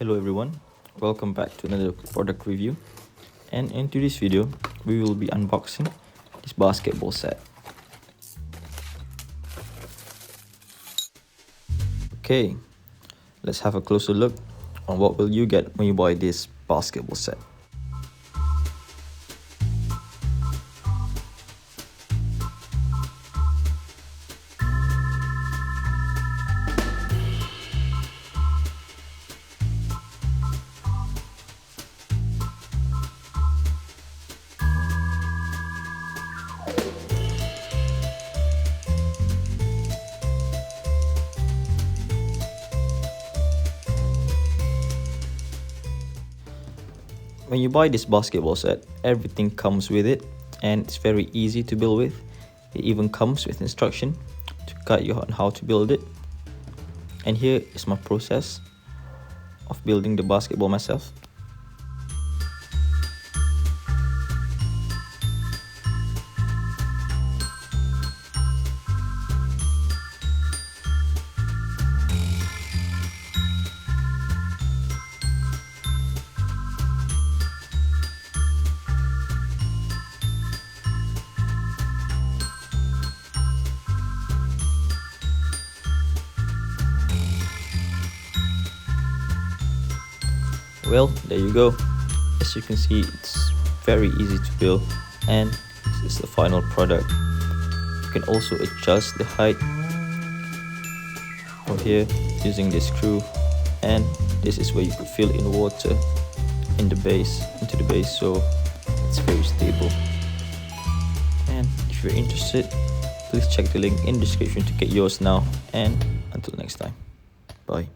Hello everyone, welcome back to another product review, and in today's video we will be unboxing this basketball set. Okay, let's have a closer look on what will you get when you buy this basketball set. When you buy this basketball set, everything comes with it and it's very easy to build with. It even comes with instruction to guide you on how to build it. And here is my process of building the basketball myself. Well, there you go. As you can see, it's very easy to build, and this is the final product. You can also adjust the height from here using this screw, and this is where you could fill in water into the base, so it's very stable. And if you're interested, please check the link in the description to get yours now, and until next time, bye.